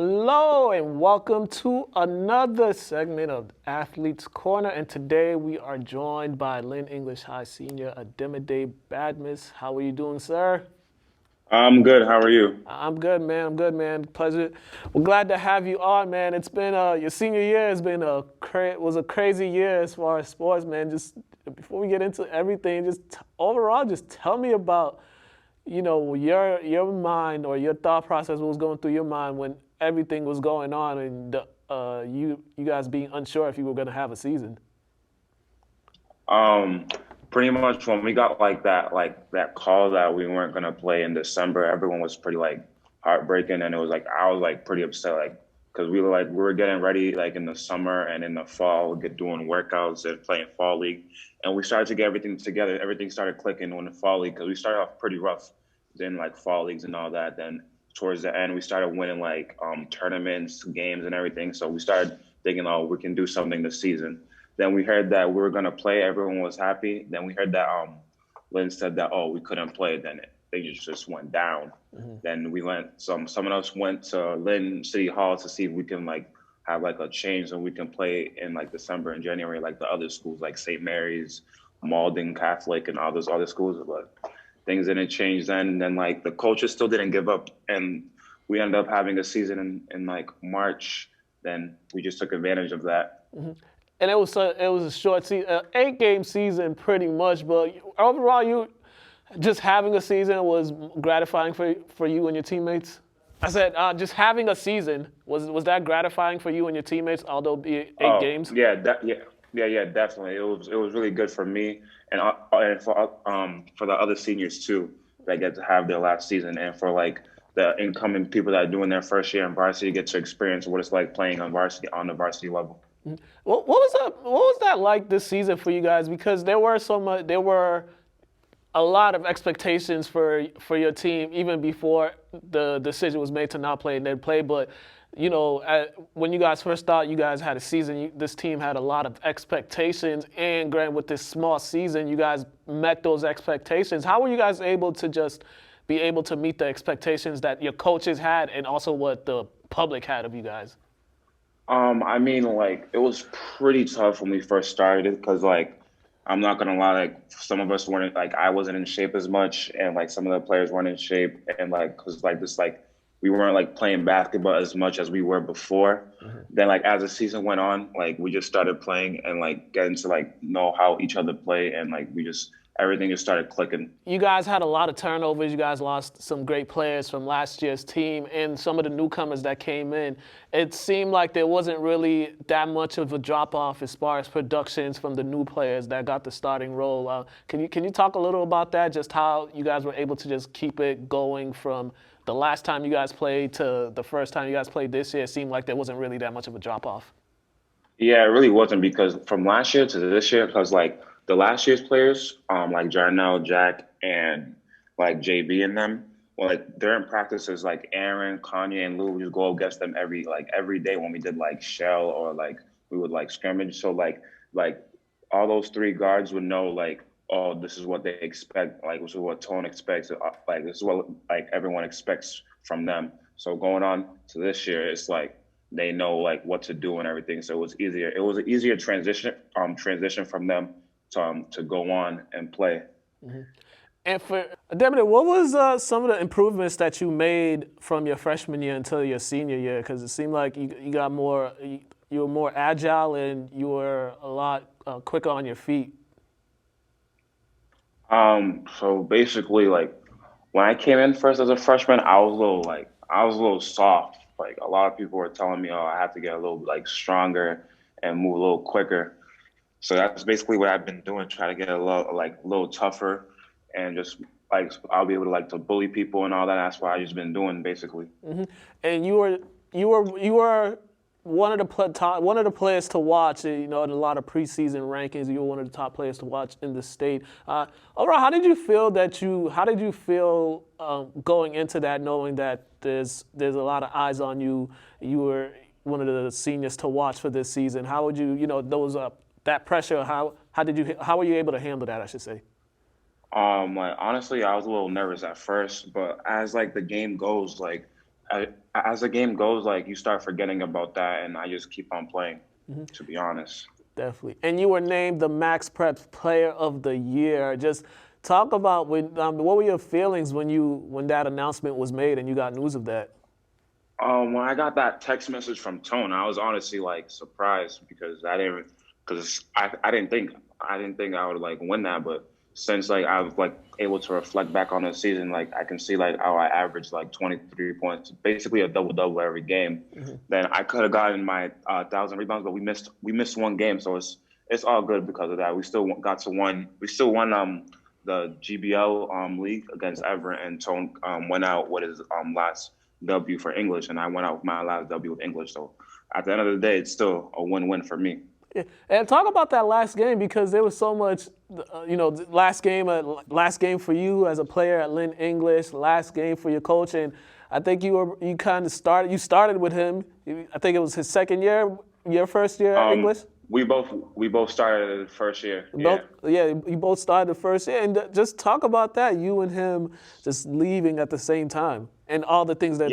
Hello and welcome to another segment of Athletes Corner. And today we are joined by Lynn English High Senior Ademide Badmus. How are you doing, sir? I'm good. How are you? I'm good, man. I'm good, man. Pleasure. We're glad to have you on, man. It's been your senior year has been was a crazy year as far as sports, man. Just before we get into everything, overall, just tell me about your mind or your thought process, what was going through your mind when everything was going on and you guys being unsure if you were going to have a season. Um, Pretty much when we got like that call that we weren't gonna play in December, everyone was pretty like heartbreaking, and it was like I was like pretty upset, like because we were getting ready like in the summer and in the fall, we get doing workouts and playing fall league, and we started to get everything together. Everything started clicking on the fall league because we started off pretty rough, then like fall leagues and all that. Then towards the end, we started winning like tournaments, games, and everything. So we started thinking, oh, we can do something this season. Then we heard that we were gonna play. Everyone was happy. Then we heard that Lynn said that oh we couldn't play. Then things just went down. Then we went. Someone else went to Lynn City Hall to see if we can like have like a change and we can play in like December and January like the other schools like St. Mary's, Malden Catholic, and all those other schools. But things didn't change then. And then like the coaches still didn't give up, and we ended up having a season in like March. Then we just took advantage of that. And it was a short season, 8 game season pretty much, but overall you just having a season was gratifying for you and your teammates. I said just having a season was that gratifying for you and your teammates, although be it 8 games. Yeah, yeah, definitely. It was really good for me and for the other seniors too that get to have their last season, and for like the incoming people that are doing their first year in varsity get to experience what it's like playing on the varsity level. What was that like this season for you guys? Because there were a lot of expectations for your team even before the decision was made to not play and then play. But when you guys first thought you guys had a season, this team had a lot of expectations. And granted, with this small season, you guys met those expectations. How were you guys able to just be able to meet the expectations that your coaches had and also what the public had of you guys? I mean, like it was pretty tough when we first started because, like, I'm not gonna lie, like some of us weren't like I wasn't in shape as much, and like some of the players weren't in shape, and like because like this like we weren't like playing basketball as much as we were before. Then like as the season went on, like we just started playing and like getting to like know how each other play, and like we just everything just started clicking. You guys had a lot of turnovers. You guys lost some great players from last year's team and some of the newcomers that came in. It seemed like there wasn't really that much of a drop off as far as productions from the new players that got the starting role. Can you talk a little about that? Just how you guys were able to just keep it going from the last time you guys played to the first time you guys played this year. It seemed like there wasn't really that much of a drop off. Yeah, it really wasn't because from last year to this year, because like the last year's players, like Jarnell, Jack, and like JB and them, well, like during practices, like Aaron, Kanye, and Lou, we just go against them every day when we did like shell or like we would like scrimmage. So like all those three guards would know like, oh, this is what they expect, like this is what Tone expects, like this is what like everyone expects from them. So going on to this year, it's like they know like what to do and everything. So it was easier. It was an easier transition from them to go on and play. And for Ademir, what was some of the improvements that you made from your freshman year until your senior year? Because it seemed like you got more, you were more agile and you were a lot quicker on your feet. So basically, like when I came in first as a freshman, I was a little soft. Like a lot of people were telling me, oh, I have to get a little like stronger and move a little quicker. So that's basically what I've been doing, try to get a little tougher, and just like I'll be able to like to bully people and all that. That's what I just been doing basically. And you were one of the one of the players to watch. In a lot of preseason rankings, you were one of the top players to watch in the state. Overall, how did you feel going into that, knowing that there's a lot of eyes on you? You were one of the seniors to watch for this season. How would those that pressure? How were you able to handle that? I should say. Like honestly, I was a little nervous at first, but as like the game goes, like as the game goes, like you start forgetting about that, and I just keep on playing. To be honest. Definitely. And you were named the Max Preps Player of the Year. Just talk about what were your feelings when that announcement was made and you got news of that? When I got that text message from Tone, I was honestly like surprised because I didn't think I would like win that, but since like I was like able to reflect back on the season, like I can see like how I averaged like 23 points, basically a double double every game. Then I could have gotten my 1,000 rebounds, but we missed one game, so it's all good because of that. We still won the GBL league against Everett, and Tone went out with his last W for English, and I went out with my last W with English. So at the end of the day, it's still a win-win for me. Yeah. And talk about that last game because there was so much, last game for you as a player at Lynn English, last game for your coach, and I think you started with him. I think it was his second year, your first year at English. We both started the first year. You both started the first year, and just talk about that. You and him just leaving at the same time, and all the things that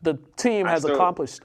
the team has accomplished.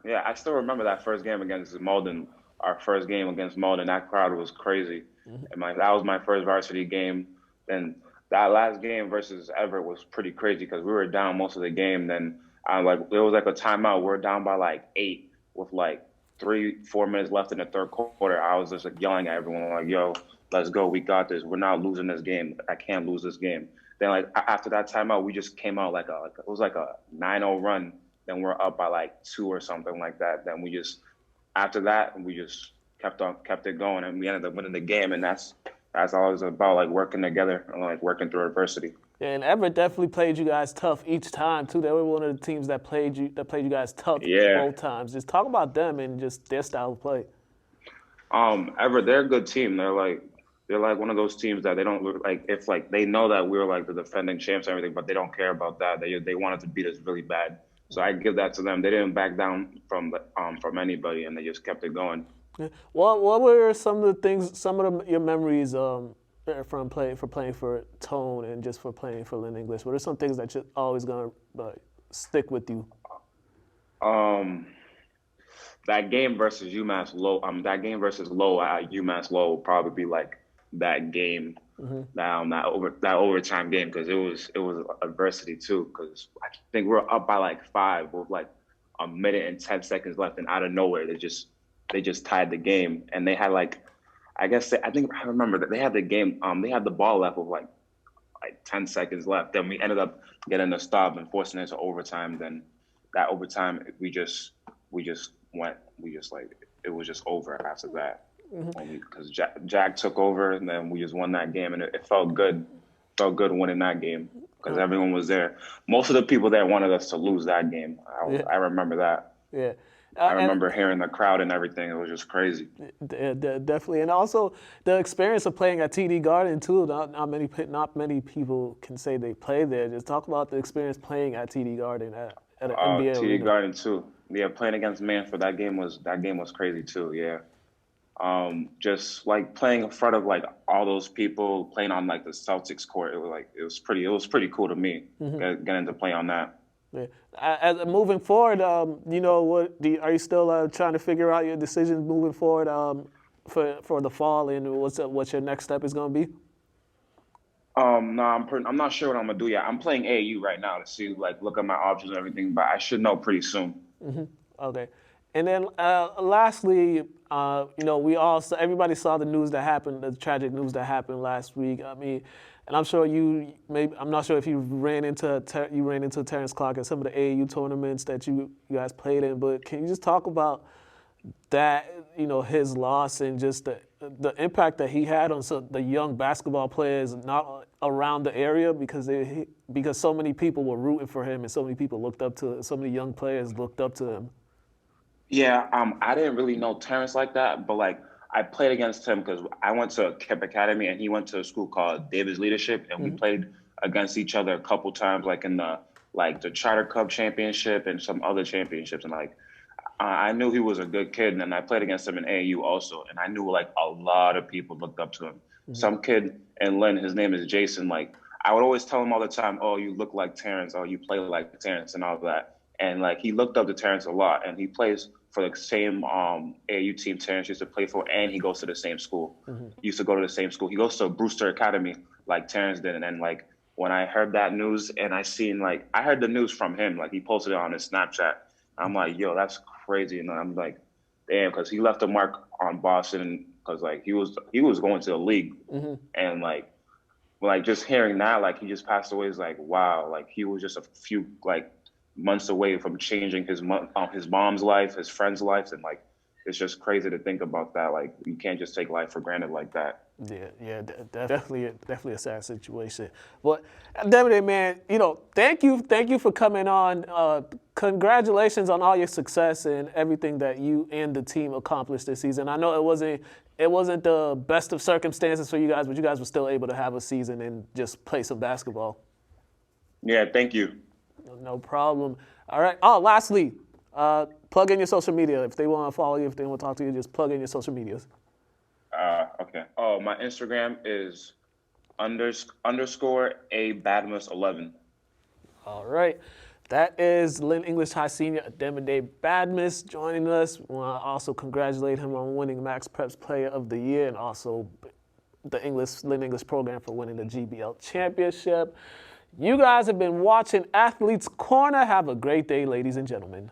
Yeah, I still remember that first game against Malden. Our first game against Malden, that crowd was crazy, and that was my first varsity game. And that last game versus Everett was pretty crazy because we were down most of the game. Then there was like a timeout. We're down by like 8 with like 3-4 minutes left in the third quarter. I was just like yelling at everyone like, "Yo, let's go. We got this. We're not losing this game. I can't lose this game." Then like after that timeout, we just came out it was like a 9-0 run. Then we're up by like 2 or something like that. Then after that we just kept it going, and we ended up winning the game. And that's all it's about, like working together and like working through adversity. Yeah, and Everett definitely played you guys tough each time too. They were one of the teams that played you guys tough both times. Just talk about them and just their style of play. Everett, they're a good team. They're like one of those teams that they don't like if like they know that we're like the defending champs and everything, but they don't care about that. They wanted to beat us really bad. So I give that to them. They didn't back down from anybody, and they just kept it going. Yeah. What were some of your memories from playing for Tone and just for playing for Lynn English? What are some things that you're always gonna stick with you? That game versus UMass Low. That game versus Low at UMass Low will probably be like that game. That overtime game because it was adversity too because I think we're up by like 5 with like a minute and 10 seconds left, and out of nowhere they just tied the game, and they had like I remember that they had the game they had the ball left with like 10 seconds left. Then we ended up getting a stop and forcing it to overtime. Then that overtime it was just over after that. Because Jack took over, and then we just won that game, and it felt good. Felt good winning that game because everyone was there. Most of the people there wanted us to lose that game. I remember that. Yeah. I remember hearing the crowd and everything. It was just crazy. Definitely, and also the experience of playing at TD Garden too. Not many people can say they played there. Just talk about the experience playing at TD Garden at an NBA TD arena. Garden too. Yeah, playing against Manford, that game was crazy too. Yeah. Just like playing in front of like all those people, playing on like the Celtics court, it was pretty cool to me getting to play on that. Yeah. As moving forward, are you still trying to figure out your decisions moving forward for the fall, and what your next step is going to be? No, I'm not sure what I'm gonna do yet. I'm playing AAU right now to see look at my options and everything, but I should know pretty soon. Okay. And then lastly, everybody saw the news that happened, the tragic news that happened last week. I mean, and I'm sure I'm not sure if you ran into Terence Clark at some of the AAU tournaments that you guys played in, but can you just talk about that, his loss and just the impact that he had on the young basketball players not around the area because so many people were rooting for him and so many people so many young players looked up to him. Yeah, I didn't really know Terrence like that, but I played against him because I went to Kip Academy and he went to a school called Davis Leadership, and we played against each other a couple times, in the Charter Cup Championship and some other championships, and I knew he was a good kid, and I played against him in AAU also, and I knew a lot of people looked up to him. Some kid in Lynn, his name is Jason. I would always tell him all the time, "Oh, you look like Terence. Oh, you play like Terence," and all that. And like he looked up to Terence a lot, and he plays for the same AAU team Terence used to play for, and he goes to the same school. He used to go to the same school. He goes to Brewster Academy like Terence did, and then like when I heard that news, and I heard the news from him, like he posted it on his Snapchat. I'm like, yo, that's crazy, and I'm like, damn, because he left a mark on Boston, because like he was going to the league, and like just hearing that, like he just passed away is like, wow, like he was just a few like months away from changing his mom's life, his friend's life, and like it's just crazy to think about that. Like you can't just take life for granted like that. Yeah, definitely a sad situation. But Ademide, man, thank you for coming on. Congratulations on all your success and everything that you and the team accomplished this season. I know it wasn't the best of circumstances for you guys, but you guys were still able to have a season and just play some basketball. Yeah, thank you. No problem. All right. Oh, lastly, plug in your social media. If they want to follow you, if they want to talk to you, just plug in your social medias. Okay. Oh, my Instagram is _A Badmus 11. All right. That is Lynn English High Senior Ademide Badmus joining us. We want to also congratulate him on winning Max Prep's Player of the Year and also the Lynn English program for winning the GBL championship. You guys have been watching Athletes Corner. Have a great day, ladies and gentlemen.